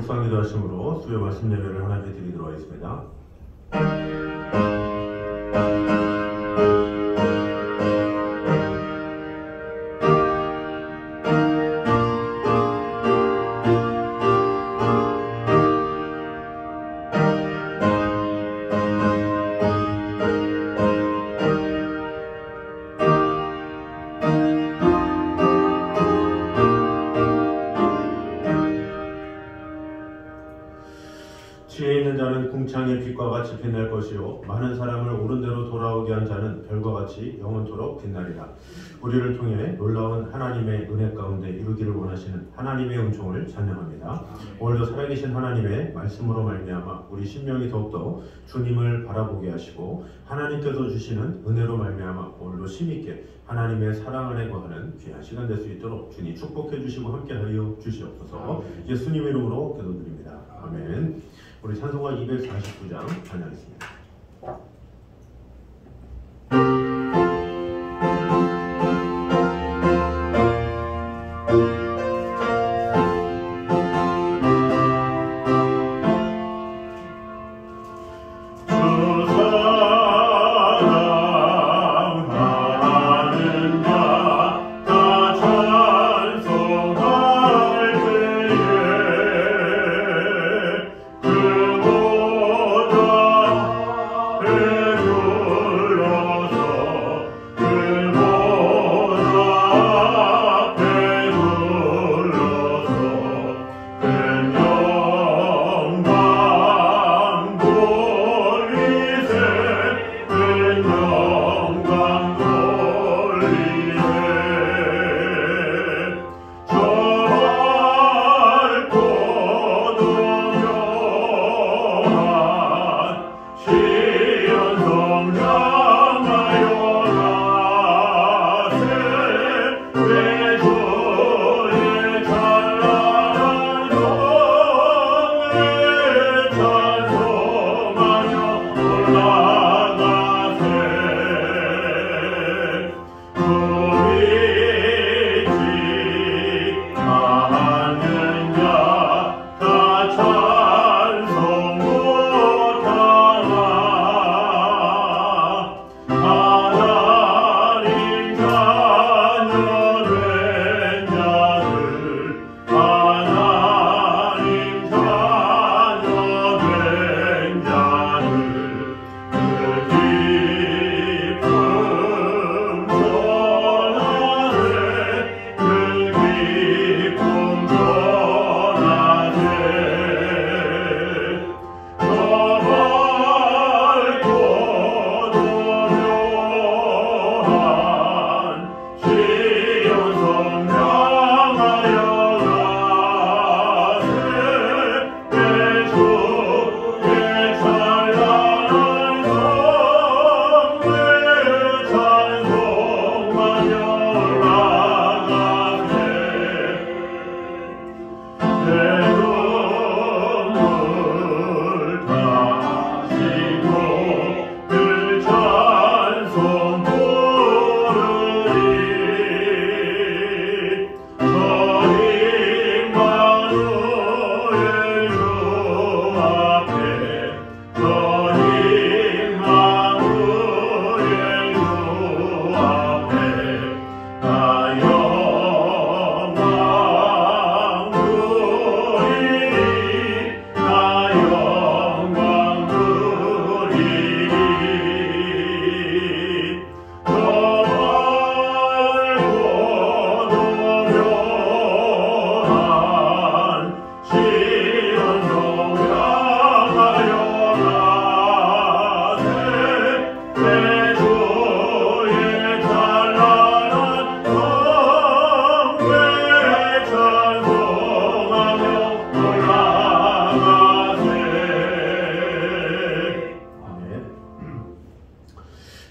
묵상기도 하심으로 수요 말씀 예배를 하나님께 드리도록 하겠습니다. 지혜 있는 자는 궁창의 빛과 같이 빛날 것이요 많은 사람을 옳은 대로 돌아오게 한 자는 별과 같이 영원토록 빛나리라. 우리를 통해 놀라운 하나님의 은혜 가운데 이루기를 원하시는 하나님의 은총을 찬양합니다. 오늘도 살아계신 하나님의 말씀으로 말미암아 우리 심령이 더욱더 주님을 바라보게 하시고 하나님께서 주시는 은혜로 말미암아 오늘도 힘있게 하나님의 사랑 안에 거하는 귀한 시간 될 수 있도록 주님 축복해 주시고 함께하여 주시옵소서. 예수님 이름으로 기도드립니다. 아멘. 우리 찬송가 249장 찬양하겠습니다.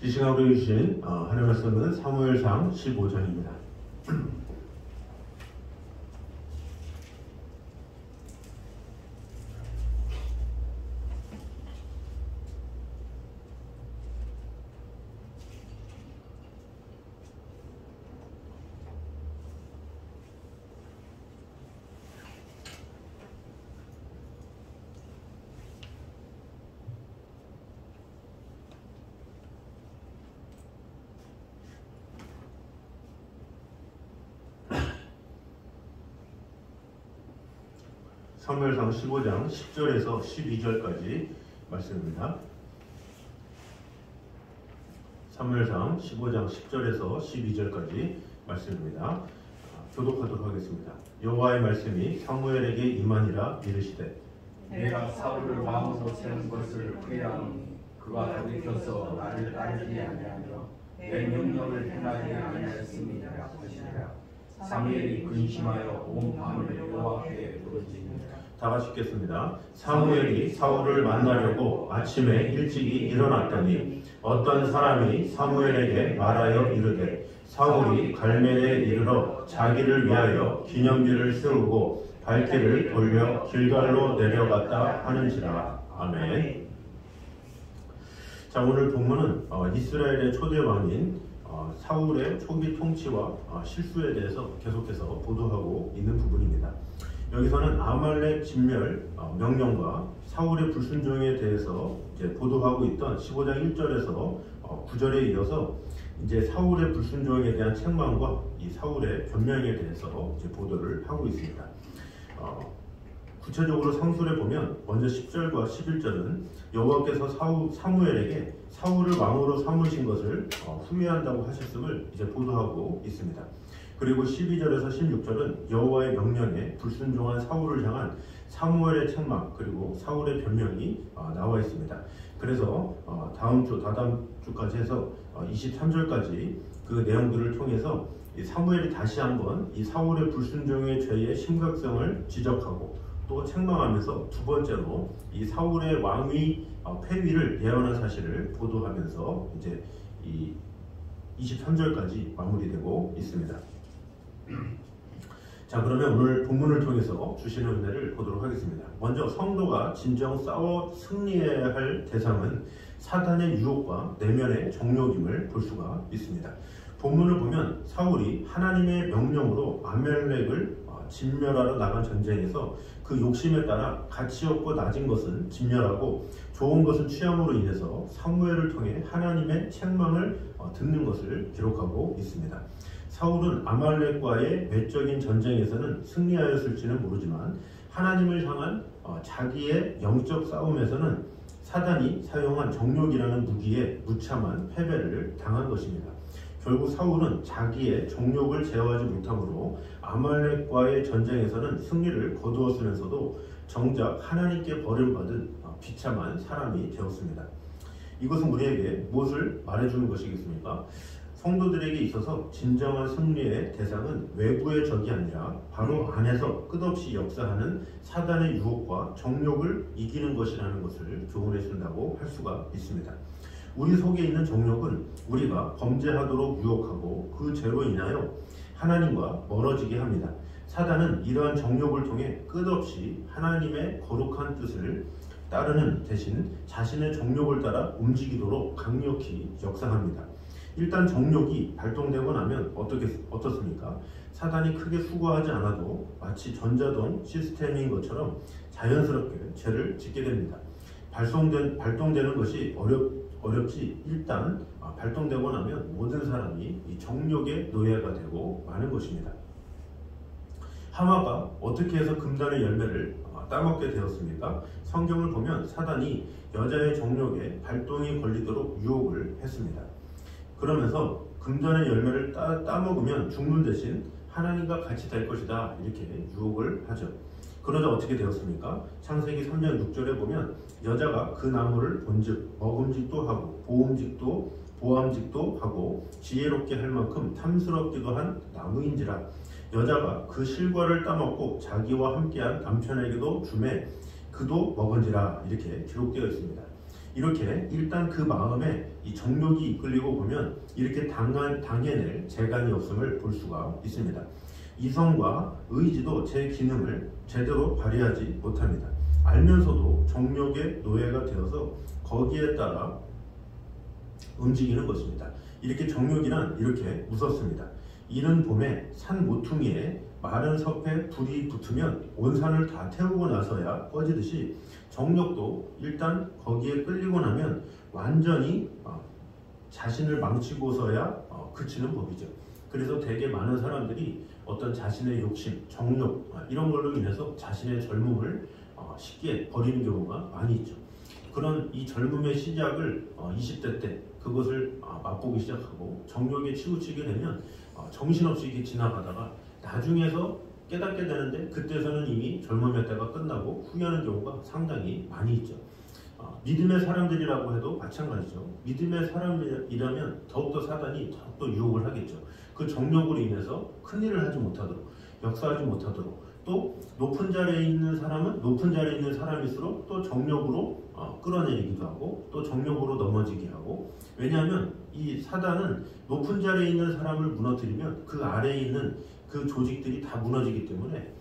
이 시간 우리 주신 하나님의 말씀은 사무엘상 15장입니다. 사무엘상 15장 10절에서 12절까지 말씀입니다. 사무엘상 15장 10절에서 12절까지 말씀입니다. 교독하도록 하겠습니다. 여호와의 말씀이 사무엘에게 임하니라 이르시되 내가 사울을 왕으로 세운 것을 후회하노니 그가 돌이켜서 나를 따르지 아니하며 내 명령을 행하지 아니하였음이니라 하시니라. 사무엘이 근심하여 온 밤을 여호와께 부르짖니라. 다 같이 읽겠습니다. 사무엘이 사울을 만나려고 아침에 일찍이 일어났더니 어떤 사람이 사무엘에게 말하여 이르되 사울이 갈멜에 이르러 자기를 위하여 기념비를 세우고 발길을 돌려 길갈로 내려갔다 하는지라. 아멘. 자, 오늘 본문은 이스라엘의 초대 왕인 사울의 초기 통치와 실수에 대해서 계속해서 보도하고 있는 부분입니다. 여기서는 아말렉 진멸 명령과 사울의 불순종에 대해서 이제 보도하고 있던 15장 1절에서 9절에 이어서 이제 사울의 불순종에 대한 책망과 이 사울의 변명에 대해서 이제 보도를 하고 있습니다. 구체적으로 상술에 보면 먼저 10절과 11절은 여호와께서 사무엘에게 사울을 왕으로 삼으신 것을 후회한다고 하셨음을 이제 보도하고 있습니다. 그리고 12절에서 16절은 여호와의 명령에 불순종한 사울을 향한 사무엘의 책망 그리고 사울의 변명이 나와 있습니다. 그래서 다음 주까지 해서 23절까지 그 내용들을 통해서 사무엘이 다시 한번 이 사울의 불순종의 죄의 심각성을 지적하고 또 책망하면서 두 번째로 이 사울의 왕위 폐위를 예언한 사실을 보도하면서 이제 이 23절까지 마무리되고 있습니다. 자, 그러면 오늘 본문을 통해서 주시는 은혜를 보도록 하겠습니다. 먼저 성도가 진정 싸워 승리해야 할 대상은 사단의 유혹과 내면의 정욕임을 볼 수가 있습니다. 본문을 보면 사울이 하나님의 명령으로 아멜렉을 진멸하러 나간 전쟁에서 그 욕심에 따라 가치 없고 낮은 것은 진멸하고 좋은 것을 취함으로 인해서 사무엘을 통해 하나님의 책망을 듣는 것을 기록하고 있습니다. 사울은 아말렉과의 외적인 전쟁에서는 승리하였을지는 모르지만 하나님을 향한 자기의 영적 싸움에서는 사단이 사용한 정욕이라는 무기에 무참한 패배를 당한 것입니다. 결국 사울은 자기의 정욕을 제어하지 못함으로 아말렉과의 전쟁에서는 승리를 거두었으면서도 정작 하나님께 버림받은 비참한 사람이 되었습니다. 이것은 우리에게 무엇을 말해주는 것이겠습니까? 성도들에게 있어서 진정한 승리의 대상은 외부의 적이 아니라 바로 안에서 끝없이 역사하는 사단의 유혹과 정욕을 이기는 것이라는 것을 교훈해 준다고 할 수가 있습니다. 우리 속에 있는 정욕은 우리가 범죄하도록 유혹하고 그 죄로 인하여 하나님과 멀어지게 합니다. 사단은 이러한 정욕을 통해 끝없이 하나님의 거룩한 뜻을 따르는 대신 자신의 정욕을 따라 움직이도록 강력히 역사합니다. 일단 정욕이 발동되고 나면 어떻습니까? 사단이 크게 수고하지 않아도 마치 전자동 시스템인 것처럼 자연스럽게 죄를 짓게 됩니다. 발동되는 것이 어렵지 일단 발동되고 나면 모든 사람이 이 정욕의 노예가 되고 마는 것입니다. 하와가 어떻게 해서 금단의 열매를 따먹게 되었습니까? 성경을 보면 사단이 여자의 정욕에 발동이 걸리도록 유혹을 했습니다. 그러면서 금단의 열매를 따먹으면 죽는 대신 하나님과 같이 될 것이다 이렇게 유혹을 하죠. 그러자 어떻게 되었습니까? 창세기 3장 6절에 보면 여자가 그 나무를 본즉 먹음직도 하고 보암직도 하고 지혜롭게 할 만큼 탐스럽기도 한 나무인지라. 여자가 그 실과를 따먹고 자기와 함께한 남편에게도 주매 그도 먹은지라 이렇게 기록되어 있습니다. 이렇게 일단 그 마음에 이 정욕이 이끌리고 보면 이렇게 당해낼 재간이 없음을 볼 수가 있습니다. 이성과 의지도 제 기능을 제대로 발휘하지 못합니다. 알면서도 정욕의 노예가 되어서 거기에 따라 움직이는 것입니다. 이렇게 정욕이란 이렇게 무섭습니다. 이른 봄에 산 모퉁이에 마른 섭에 불이 붙으면 온 산을 다 태우고 나서야 꺼지듯이 정욕도 일단 거기에 끌리고 나면 완전히 자신을 망치고서야 그치는 법이죠. 그래서 되게 많은 사람들이 어떤 자신의 욕심, 정욕 이런 걸로 인해서 자신의 젊음을 쉽게 버리는 경우가 많이 있죠. 그런 이 젊음의 시작을 20대 때 그것을 맛보기 시작하고 정욕에 치우치게 되면 정신없이 이렇게 지나가다가 나중에서 깨닫게 되는데 그때서는 이미 젊음의 때가 끝나고 후회하는 경우가 상당히 많이 있죠. 믿음의 사람들이라고 해도 마찬가지죠. 믿음의 사람이라면 더욱더 사단이 더욱더 유혹을 하겠죠. 그 정욕으로 인해서 큰일을 하지 못하도록, 역사하지 못하도록, 또 높은 자리에 있는 사람은 높은 자리에 있는 사람일수록 또 정욕으로 끌어내리기도 하고 또 정욕으로 넘어지게 하고, 왜냐하면 이 사단은 높은 자리에 있는 사람을 무너뜨리면 그 아래에 있는 그 조직들이 다 무너지기 때문에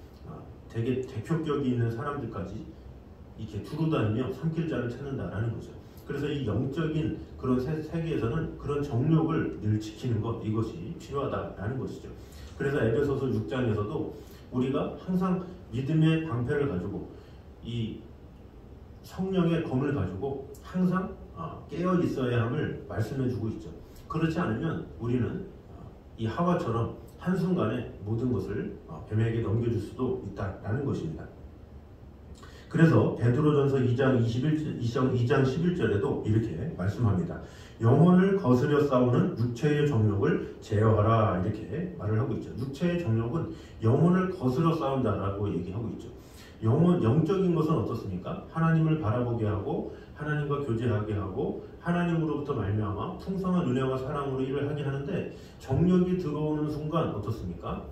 되게 대표격이 있는 사람들까지 이렇게 두루다니며 삼킬자를 찾는다라는 거죠. 그래서 이 영적인 그런 세계에서는 그런 정욕을 늘 지키는 것, 이것이 필요하다라는 것이죠. 그래서 에베소서 6장에서도 우리가 항상 믿음의 방패를 가지고 이 성령의 검을 가지고 항상 깨어 있어야 함을 말씀해 주고 있죠. 그렇지 않으면 우리는 이 하와처럼 한순간에 모든 것을 뱀에게 넘겨줄 수도 있다라는 것입니다. 그래서 베드로전서 2장 11절에도 이렇게 말씀합니다. 영혼을 거스려 싸우는 육체의 정욕을 제어하라, 이렇게 말을 하고 있죠. 육체의 정욕은 영혼을 거스려 싸운다라고 얘기하고 있죠. 영적인 것은 어떻습니까? 하나님을 바라보게 하고 하나님과 교제하게 하고 하나님으로부터 말미암아 풍성한 은혜와 사랑으로 일을 하게 하는데, 정욕이 들어오는 순간 어떻습니까?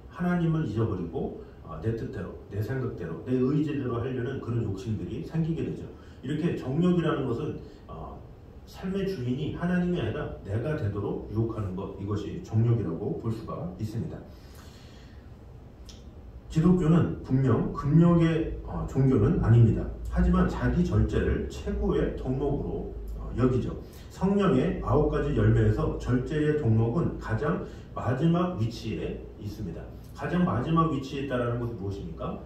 하나님을 잊어버리고 내 뜻대로, 내 생각대로, 내 의지대로 하려는 그런 욕심들이 생기게 되죠. 이렇게 정욕이라는 것은 삶의 주인이 하나님이 아니라 내가 되도록 유혹하는 것, 이것이 정욕이라고 볼 수가 있습니다. 기독교는 분명 금욕의 종교는 아닙니다. 하지만 자기 절제를 최고의 덕목으로 여기죠. 성령의 9가지 열매에서 절제의 덕목은 가장 마지막 위치에 있습니다. 가장 마지막 위치에 있다는 것은 무엇입니까?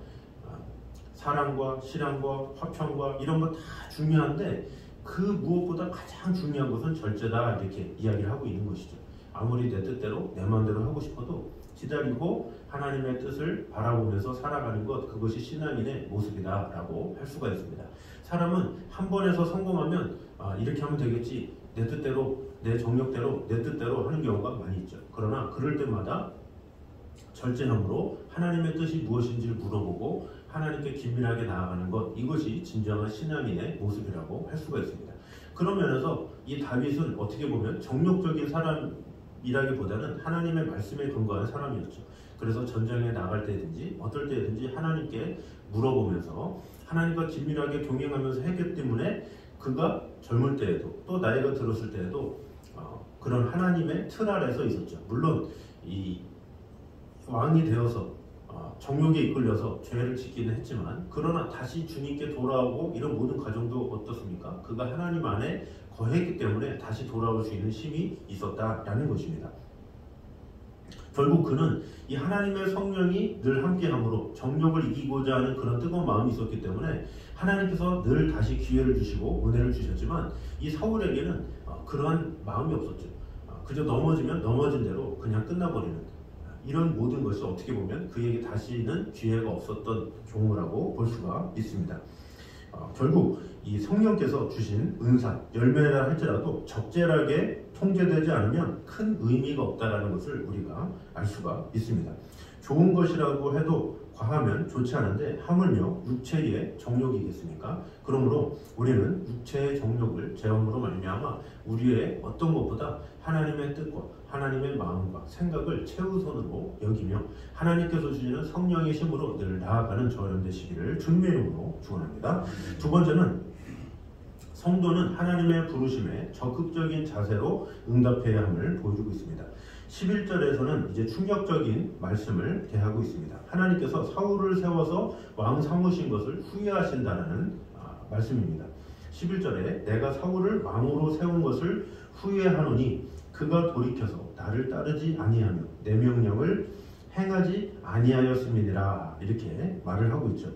사랑과 실랑과 화평과 이런 거 다 중요한데 그 무엇보다 가장 중요한 것은 절제다, 이렇게 이야기를 하고 있는 것이죠. 아무리 내 뜻대로 내 마음대로 하고 싶어도 기다리고 하나님의 뜻을 바라보면서 살아가는 것, 그것이 신앙인의 모습이다 라고 할 수가 있습니다. 사람은 한 번에서 성공하면 이렇게 하면 되겠지, 내 뜻대로, 내 정욕대로, 내 뜻대로 하는 경우가 많이 있죠. 그러나 그럴 때마다 절제함으로 하나님의 뜻이 무엇인지를 물어보고 하나님께 긴밀하게 나아가는 것, 이것이 진정한 신앙인의 모습이라고 할 수가 있습니다. 그런 면에서 이 다윗은 어떻게 보면 정욕적인 사람이라기보다는 하나님의 말씀에 근거한 사람이었죠. 그래서 전쟁에 나갈 때든지 어떨 때든지 하나님께 물어보면서 하나님과 긴밀하게 동행하면서 했기 때문에 그가 젊을 때에도 또 나이가 들었을 때에도 그런 하나님의 틀 아래서 있었죠. 물론 이 왕이 되어서 정욕에 이끌려서 죄를 짓기는 했지만, 그러나 다시 주님께 돌아오고 이런 모든 과정도 어떻습니까? 그가 하나님 안에 거했기 때문에 다시 돌아올 수 있는 힘이 있었다라는 것입니다. 결국 그는 이 하나님의 성령이 늘 함께함으로 정욕을 이기고자 하는 그런 뜨거운 마음이 있었기 때문에 하나님께서 늘 다시 기회를 주시고 은혜를 주셨지만, 이 사울에게는 그러한 마음이 없었죠. 그저 넘어지면 넘어진 대로 그냥 끝나버리는 이런 모든 것이 어떻게 보면 그에게 다시는 기회가 없었던 경우라고 볼 수가 있습니다. 결국 이 성령께서 주신 은사, 열매라 할지라도 적절하게 통제되지 않으면 큰 의미가 없다라는 것을 우리가 알 수가 있습니다. 좋은 것이라고 해도 과하면 좋지 않은데 하물며 육체의 정욕이겠습니까? 그러므로 우리는 육체의 정욕을 제어함으로 말미암아 우리의 어떤 것보다 하나님의 뜻과 하나님의 마음과 생각을 최우선으로 여기며 하나님께서 주시는 성령의 힘으로 늘 나아가는 저 여러분 되시기를 주님의 이름으로 축원합니다. 두 번째는 성도는 하나님의 부르심에 적극적인 자세로 응답해야 함을 보여주고 있습니다. 11절에서는 이제 충격적인 말씀을 대하고 있습니다. 하나님께서 사울을 세워서 왕 삼으신 것을 후회하신다는 말씀입니다. 11절에 내가 사울을 왕으로 세운 것을 후회하노니 그가 돌이켜서 나를 따르지 아니하며 내 명령을 행하지 아니하였음이니라, 이렇게 말을 하고 있죠.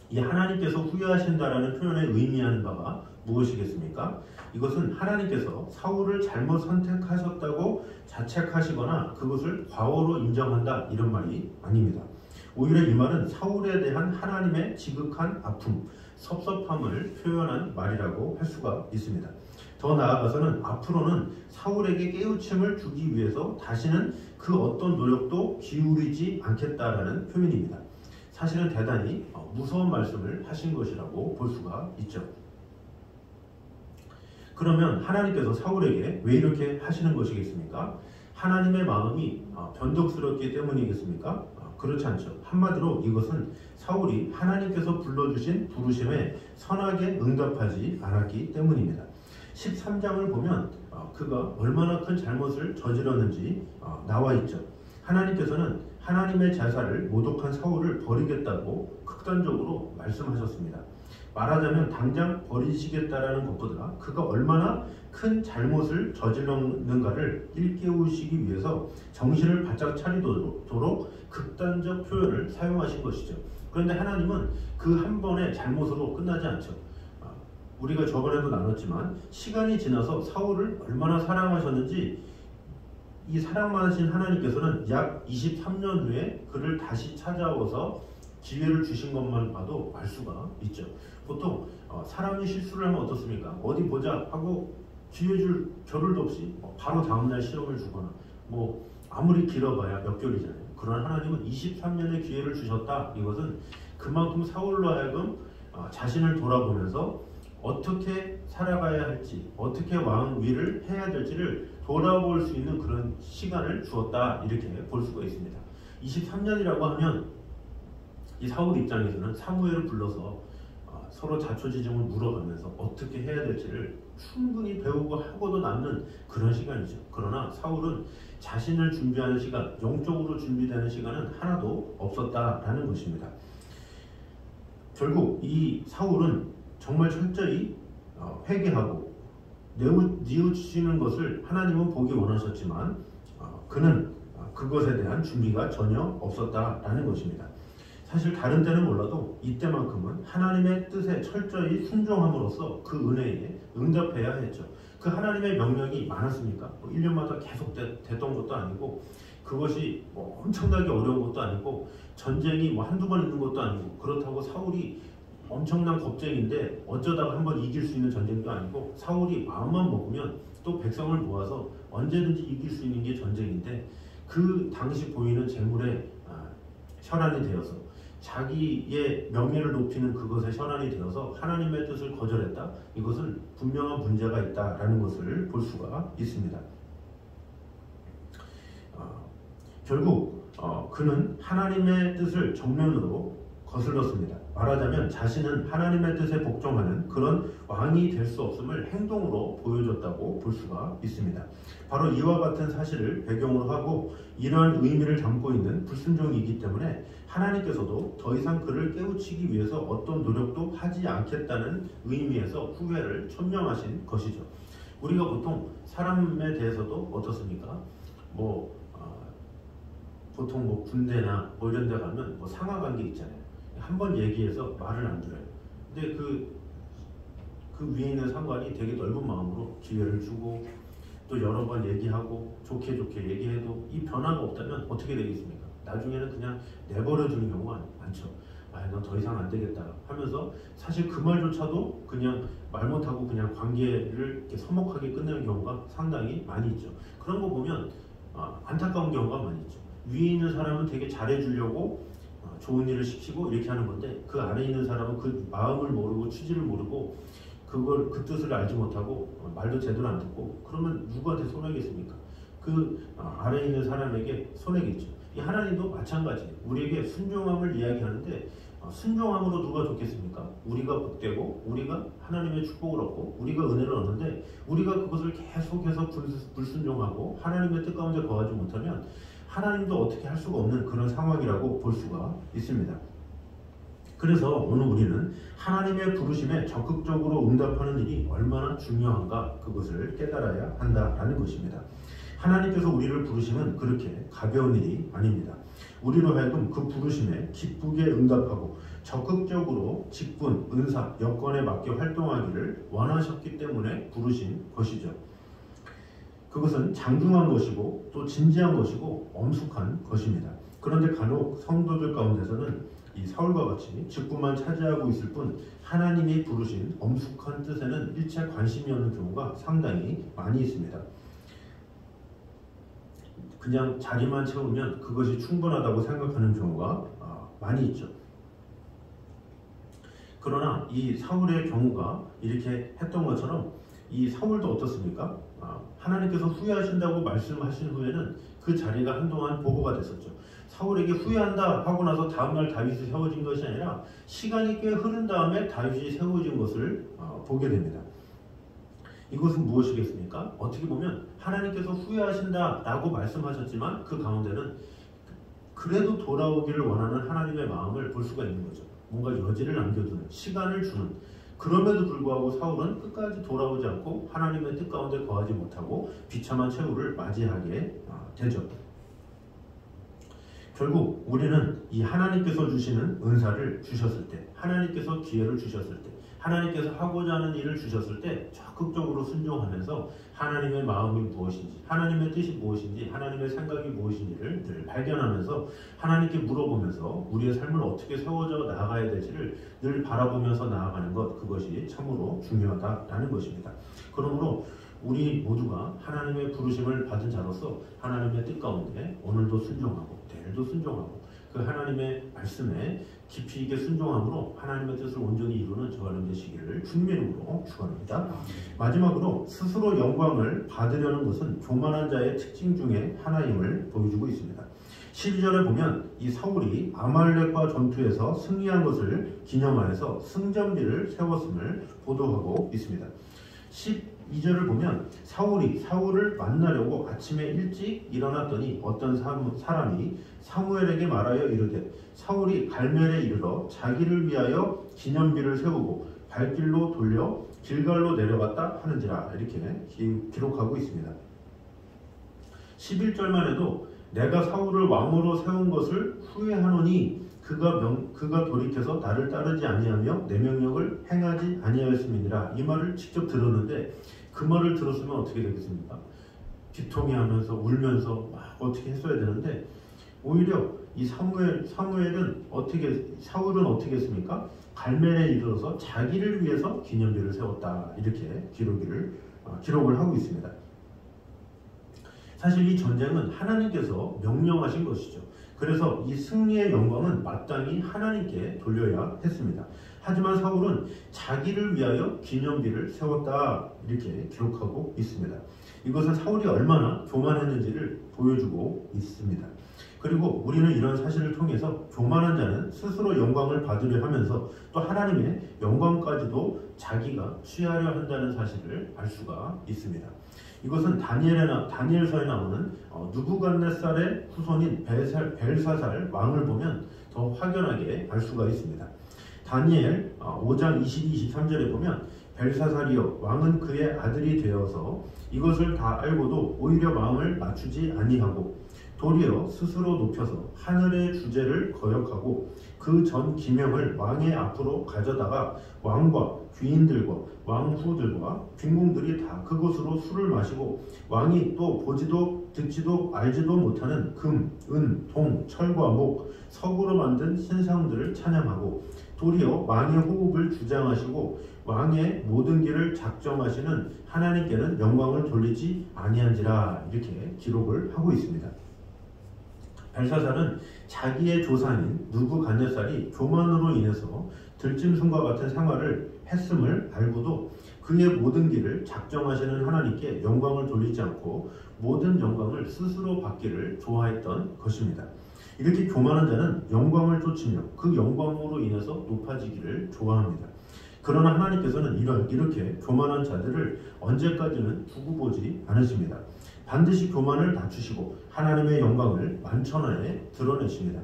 이 하나님께서 후회하신다라는 표현에 의미하는 바가 무엇이겠습니까? 이것은 하나님께서 사울을 잘못 선택하셨다고 자책하시거나 그것을 과오로 인정한다 이런 말이 아닙니다. 오히려 이 말은 사울에 대한 하나님의 지극한 아픔, 섭섭함을 표현한 말이라고 할 수가 있습니다. 더 나아가서는 앞으로는 사울에게 깨우침을 주기 위해서 다시는 그 어떤 노력도 기울이지 않겠다라는 표현입니다. 사실은 대단히 무서운 말씀을 하신 것이라고 볼 수가 있죠. 그러면 하나님께서 사울에게 왜 이렇게 하시는 것이겠습니까? 하나님의 마음이 변덕스럽기 때문이겠습니까? 그렇지 않죠. 한마디로 이것은 사울이 하나님께서 불러주신 부르심에 선하게 응답하지 않았기 때문입니다. 13장을 보면 그가 얼마나 큰 잘못을 저질렀는지 나와 있죠. 하나님께서는 하나님의 제사를 모독한 사울을 버리겠다고 극단적으로 말씀하셨습니다. 말하자면 당장 버리시겠다라는 것보다 그가 얼마나 큰 잘못을 저질렀는가를 일깨우시기 위해서 정신을 바짝 차리도록 극단적 표현을 사용하신 것이죠. 그런데 하나님은 그 한 번의 잘못으로 끝나지 않죠. 우리가 저번에도 나눴지만 시간이 지나서 사울을 얼마나 사랑하셨는지 이 사랑하신 하나님께서는 약 23년 후에 그를 다시 찾아와서 기회를 주신 것만 봐도 알 수가 있죠. 보통 사람이 실수를 하면 어떻습니까? 어디 보자 하고 기회 줄 겨를도 없이 바로 다음날 시험을 주거나 뭐 아무리 길어봐야 몇 개월이잖아요. 그러나 하나님은 23년의 기회를 주셨다. 이것은 그만큼 사울로 하여금 자신을 돌아보면서 어떻게 살아가야 할지, 어떻게 왕위를 해야 될지를 돌아볼 수 있는 그런 시간을 주었다. 이렇게 볼 수가 있습니다. 23년이라고 하면 이 사울 입장에서는 사무엘을 불러서 서로 자초지종을 물어가면서 어떻게 해야 될지를 충분히 배우고 하고도 남는 그런 시간이죠. 그러나 사울은 자신을 준비하는 시간, 영적으로 준비되는 시간은 하나도 없었다라는 것입니다. 결국 이 사울은 정말 철저히 회개하고 뉘우치는 것을 하나님은 보기 원하셨지만 그는 그것에 대한 준비가 전혀 없었다라는 것입니다. 사실 다른 때는 몰라도 이때만큼은 하나님의 뜻에 철저히 순종함으로써 그 은혜에 응답해야 했죠. 그 하나님의 명령이 많았습니까? 1년마다 계속 됐던 것도 아니고 그것이 엄청나게 어려운 것도 아니고 전쟁이 한두 번 있는 것도 아니고 그렇다고 사울이 엄청난 겁쟁인데 어쩌다가 한번 이길 수 있는 전쟁도 아니고 사울이 마음만 먹으면 또 백성을 모아서 언제든지 이길 수 있는 게 전쟁인데 그 당시 보이는 재물에 혈안이 되어서 자기의 명예를 높이는 그것에 혈안이 되어서 하나님의 뜻을 거절했다. 이것은 분명한 문제가 있다라는 것을 볼 수가 있습니다. 결국 그는 하나님의 뜻을 정면으로 거슬렀습니다. 말하자면 자신은 하나님의 뜻에 복종하는 그런 왕이 될 수 없음을 행동으로 보여줬다고 볼 수가 있습니다. 바로 이와 같은 사실을 배경으로 하고 이러한 의미를 담고 있는 불순종이기 때문에 하나님께서도 더 이상 그를 깨우치기 위해서 어떤 노력도 하지 않겠다는 의미에서 후회를 천명하신 것이죠. 우리가 보통 사람에 대해서도 어떻습니까? 보통 군대나 이런 데 가면 상하관계 있잖아요. 한번 얘기해서 말을 안 들어요. 근데 그 위에 있는 상관이 되게 넓은 마음으로 기회를 주고 또 여러 번 얘기하고 좋게 얘기해도 이 변화가 없다면 어떻게 되겠습니까? 나중에는 그냥 내버려 두는 경우가 많죠. 넌 더 이상 안 되겠다 하면서 사실 그 말조차도 그냥 말 못하고 그냥 관계를 이렇게 서먹하게 끝내는 경우가 상당히 많이 있죠. 그런 거 보면 안타까운 경우가 많이 있죠. 위에 있는 사람은 되게 잘해주려고 좋은 일을 시키고 이렇게 하는 건데 그 아래 있는 사람은 그 마음을 모르고 취지를 모르고 그 뜻을 알지 못하고 말도 제대로 안 듣고 그러면 누구한테 손해겠습니까? 그 아래 있는 사람에게 손해겠죠. 이 하나님도 마찬가지예요. 우리에게 순종함을 이야기하는데 순종함으로 누가 좋겠습니까? 우리가 복되고 우리가 하나님의 축복을 얻고 우리가 은혜를 얻는데 우리가 그것을 계속해서 불순종하고 하나님의 뜻 가운데 거하지 못하면 하나님도 어떻게 할 수가 없는 그런 상황이라고 볼 수가 있습니다. 그래서 오늘 우리는 하나님의 부르심에 적극적으로 응답하는 일이 얼마나 중요한가 그것을 깨달아야 한다라는 것입니다. 하나님께서 우리를 부르심은 그렇게 가벼운 일이 아닙니다. 우리로 하여금 그 부르심에 기쁘게 응답하고 적극적으로 직분, 은사, 여건에 맞게 활동하기를 원하셨기 때문에 부르신 것이죠. 그것은 장중한 것이고 또 진지한 것이고 엄숙한 것입니다. 그런데 간혹 성도들 가운데서는 이 사울과 같이 직분만 차지하고 있을 뿐 하나님이 부르신 엄숙한 뜻에는 일체 관심이 없는 경우가 상당히 많이 있습니다. 그냥 자리만 채우면 그것이 충분하다고 생각하는 경우가 많이 있죠. 그러나 이 사울의 경우가 이렇게 했던 것처럼 이 사울도 어떻습니까? 하나님께서 후회하신다고 말씀하신 후에는 그 자리가 한동안 보고가 됐었죠. 사울에게 후회한다 하고 나서 다음날 다윗이 세워진 것이 아니라 시간이 꽤 흐른 다음에 다윗이 세워진 것을 보게 됩니다. 이것은 무엇이겠습니까? 어떻게 보면 하나님께서 후회하신다라고 말씀하셨지만 그 가운데는 그래도 돌아오기를 원하는 하나님의 마음을 볼 수가 있는 거죠. 뭔가 여지를 남겨두는, 시간을 주는. 그럼에도 불구하고 사울은 끝까지 돌아오지 않고 하나님의 뜻 가운데 거하지 못하고 비참한 최후를 맞이하게 되죠. 결국 우리는 이 하나님께서 주시는 은사를 주셨을 때, 하나님께서 기회를 주셨을 때, 하나님께서 하고자 하는 일을 주셨을 때 적극적으로 순종하면서 하나님의 마음이 무엇인지, 하나님의 뜻이 무엇인지, 하나님의 생각이 무엇인지를 늘 발견하면서 하나님께 물어보면서 우리의 삶을 어떻게 세워져 나아가야 될지를 늘 바라보면서 나아가는 것, 그것이 참으로 중요하다라는 것입니다. 그러므로 우리 모두가 하나님의 부르심을 받은 자로서 하나님의 뜻 가운데 오늘도 순종하고 내일도 순종하고 그 하나님의 말씀에 깊이 있게 순종함으로 하나님의 뜻을 온전히 이루는 저와 여러분 되시기를 주님의 이름으로 축원합니다. 마지막으로 스스로 영광을 받으려는 것은 교만한 자의 특징 중에 하나임을 보여주고 있습니다. 12절에 보면 이 사울이 아말렉과 전투에서 승리한 것을 기념하여서 승전비를 세웠음을 보도하고 있습니다. 12절을 보면 사울을 만나려고 아침에 일찍 일어났더니 어떤 사람이 사무엘에게 말하여 이르되 사울이 갈멜에 이르러 자기를 위하여 기념비를 세우고 발길로 돌려 길갈로 내려갔다 하는지라 이렇게 기록하고 있습니다. 11절만 해도 내가 사울을 왕으로 세운 것을 후회하노니 그가 돌이켜서 나를 따르지 아니하며 내 명령을 행하지 아니하였음이니라. 이 말을 직접 들었는데 그 말을 들었으면 어떻게 되겠습니까? 비통해하면서 울면서 막 어떻게 했어야 되는데 오히려 이 사울은 어떻게 했습니까? 갈멜에 이르러서 자기를 위해서 기념비를 세웠다 이렇게 기록을 하고 있습니다. 사실 이 전쟁은 하나님께서 명령하신 것이죠. 그래서 이 승리의 영광은 마땅히 하나님께 돌려야 했습니다. 하지만 사울은 자기를 위하여 기념비를 세웠다 이렇게 기록하고 있습니다. 이것은 사울이 얼마나 교만했는지를 보여주고 있습니다. 그리고 우리는 이런 사실을 통해서 교만한 자는 스스로 영광을 받으려 하면서 또 하나님의 영광까지도 자기가 취하려 한다는 사실을 알 수가 있습니다. 이것은 다니엘서에 나오는 느부갓네살의 후손인 벨사살 왕을 보면 더 확연하게 알 수가 있습니다. 다니엘 5장 22, 23절에 보면 벨사살이여 왕은 그의 아들이 되어서 이것을 다 알고도 오히려 마음을 맞추지 아니하고 도리어 스스로 높여서 하늘의 주제를 거역하고 그 전 기명을 왕의 앞으로 가져다가 왕과 귀인들과 왕후들과 빈궁들이 다 그곳으로 술을 마시고 왕이 또 보지도 듣지도 알지도 못하는 금, 은, 동, 철과 목, 석으로 만든 신상들을 찬양하고 도리어 왕의 호흡을 주장하시고 왕의 모든 길을 작정하시는 하나님께는 영광을 돌리지 아니한지라 이렇게 기록을 하고 있습니다. 벨사살은 자기의 조상인 느부갓네살이 교만으로 인해서 들짐승과 같은 생활을 했음을 알고도 그의 모든 길을 작정하시는 하나님께 영광을 돌리지 않고 모든 영광을 스스로 받기를 좋아했던 것입니다. 이렇게 교만한 자는 영광을 쫓으며 그 영광으로 인해서 높아지기를 좋아합니다. 그러나 하나님께서는 이렇게 교만한 자들을 언제까지는 두고 보지 않으십니다. 반드시 교만을 낮추시고 하나님의 영광을 만천하에 드러내십니다.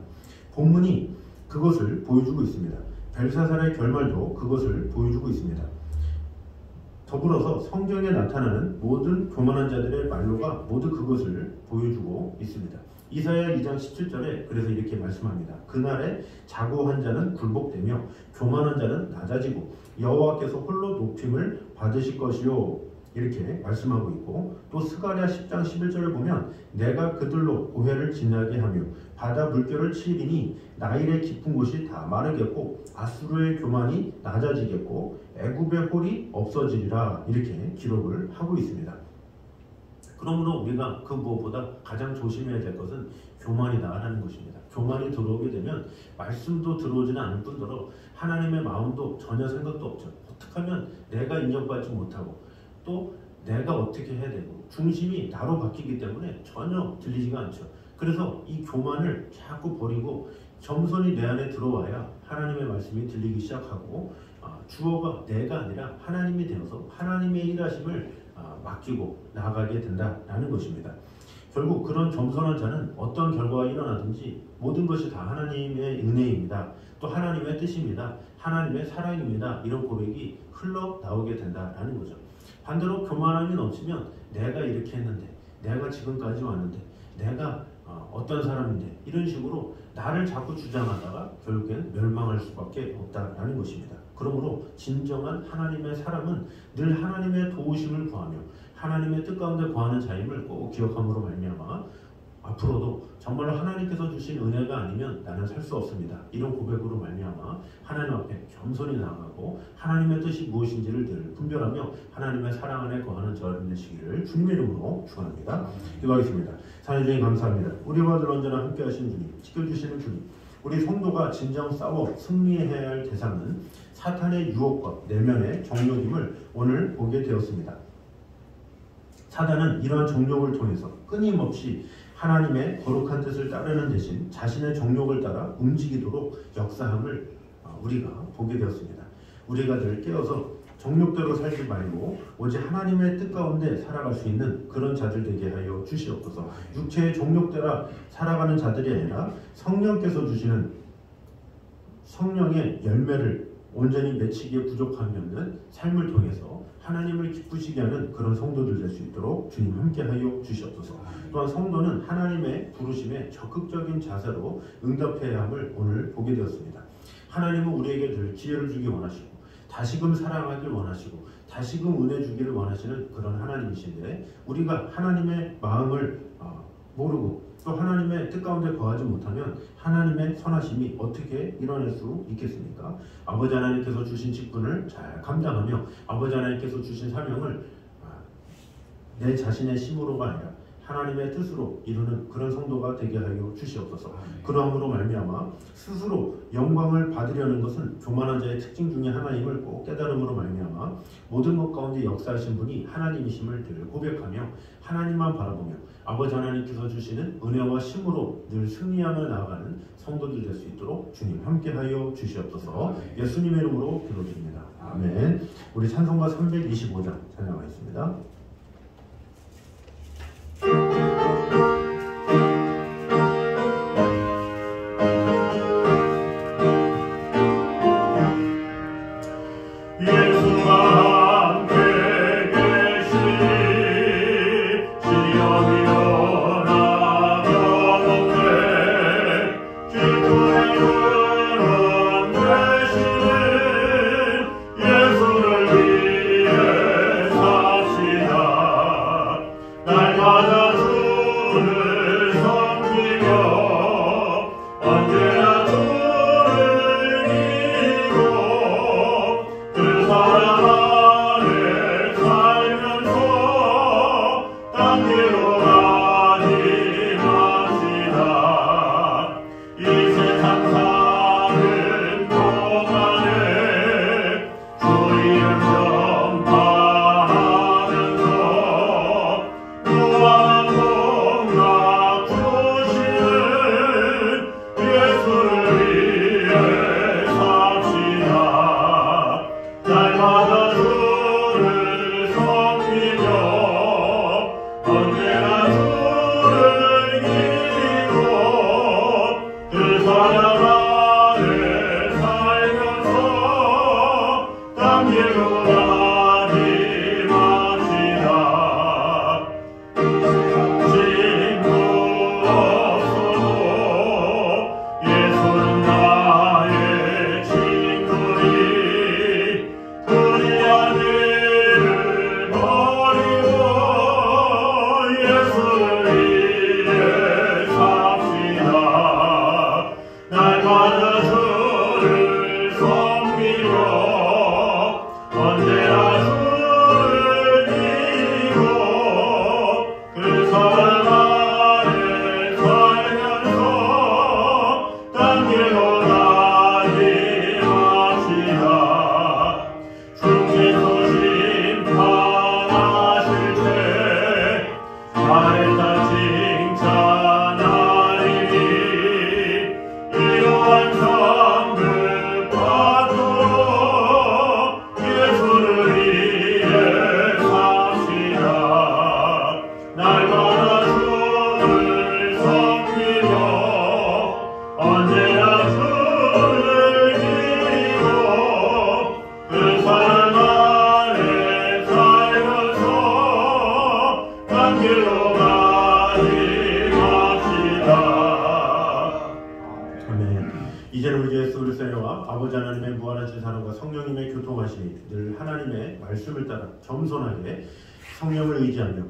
본문이 그것을 보여주고 있습니다. 벨사살의 결말도 그것을 보여주고 있습니다. 더불어서 성경에 나타나는 모든 교만한 자들의 말로가 모두 그것을 보여주고 있습니다. 이사야 2장 17절에 그래서 이렇게 말씀합니다. 그날에 자고한 자는 굴복되며 교만한 자는 낮아지고 여호와께서 홀로 높임을 받으실 것이요, 이렇게 말씀하고 있고, 또 스가랴 10장 11절을 보면 내가 그들로 고해를 지나게 하며 바다 물결을 치리니 나일의 깊은 곳이 다 마르겠고 아수르의 교만이 낮아지겠고 애굽의 홀이 없어지리라, 이렇게 기록을 하고 있습니다. 그러므로 우리가 그 무엇보다 가장 조심해야 될 것은 교만이다라는 것입니다. 교만이 들어오게 되면 말씀도 들어오지는 않을 뿐더러 하나님의 마음도 전혀 생각도 없죠. 어떻게 하면 내가 인정받지 못하고 또 내가 어떻게 해야 되고 중심이 나로 바뀌기 때문에 전혀 들리지가 않죠. 그래서 이 교만을 자꾸 버리고 겸손히 내 안에 들어와야 하나님의 말씀이 들리기 시작하고 주어가 내가 아니라 하나님이 되어서 하나님의 일하심을 맡기고 나아가게 된다라는 것입니다. 결국 그런 겸손한 자는 어떤 결과가 일어나든지 모든 것이 다 하나님의 은혜입니다. 또 하나님의 뜻입니다. 하나님의 사랑입니다. 이런 고백이 흘러나오게 된다라는 거죠. 반대로 교만함이 넘치면 내가 이렇게 했는데, 내가 지금까지 왔는데, 내가 어떤 사람인데, 이런 식으로 나를 자꾸 주장하다가 결국엔 멸망할 수밖에 없다라는 것입니다. 그러므로 진정한 하나님의 사람은 늘 하나님의 도우심을 구하며 하나님의 뜻 가운데 구하는 자임을 꼭 기억함으로 말미암아 앞으로도 정말로 하나님께서 주신 은혜가 아니면 나는 살 수 없습니다. 이런 고백으로 말미암아 하나님 앞에 겸손히 나아가고 하나님의 뜻이 무엇인지를 늘 분별하며 하나님의 사랑 안에 거하는 저를 되시기를 주님의 이름으로 축원합니다. 기도하겠습니다. 사는 주님 감사합니다. 우리와 늘 언제나 함께 하신 주님, 지켜주시는 주님, 우리 성도가 진정 싸워 승리해야 할 대상은 사탄의 유혹과 내면의 정욕임을 오늘 보게 되었습니다. 사단은 이러한 정욕을 통해서 끊임없이 하나님의 거룩한 뜻을 따르는 대신 자신의 정욕을 따라 움직이도록 역사함을 우리가 보게 되었습니다. 우리가 늘 깨어서 정욕대로 살지 말고 오직 하나님의 뜻 가운데 살아갈 수 있는 그런 자들 되게 하여 주시옵소서. 육체의 정욕대로 살아가는 자들이 아니라 성령께서 주시는 성령의 열매를 온전히 맺히기에 부족함이 없는 삶을 통해서 하나님을 기쁘시게 하는 그런 성도들 될 수 있도록 주님 함께하여 주시옵소서. 또한 성도는 하나님의 부르심에 적극적인 자세로 응답해야 함을 오늘 보게 되었습니다. 하나님은 우리에게 늘 기회를 주기 원하시고 다시금 사랑하길 원하시고 다시금 은혜 주기를 원하시는 그런 하나님이신데, 우리가 하나님의 마음을 모르고 또 하나님의 뜻 가운데 거하지 못하면 하나님의 선하심이 어떻게 일어날 수 있겠습니까? 아버지 하나님께서 주신 직분을 잘 감당하며 아버지 하나님께서 주신 사명을 내 자신의 힘으로가 아니라 하나님의 뜻으로 이루는 그런 성도가 되게 하여 주시옵소서. 그러함으로 말미암아 스스로 영광을 받으려는 것은 교만한 자의 특징 중에 하나임을 꼭 깨달음으로 말미암아 모든 것 가운데 역사하신 분이 하나님이심을 늘 고백하며 하나님만 바라보며 아버지 하나님께서 주시는 은혜와 힘으로 늘 승리하며 나아가는 성도들 될 수 있도록 주님 함께하여 주시옵소서. 예수님의 이름으로 기도드립니다. 아멘. 우리 찬송가 325장 찬양하겠습니다. 예수를 위해 사시다. 인정하시니 늘 하나님의 말씀을 따라 겸손하게 성령을 의지하며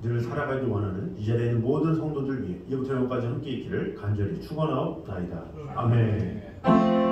늘 살아가기 원하는 이 자리에 있는 모든 성도들 위해 이부터 영까지 함께 있기를 간절히 축원하옵나이다. 아멘.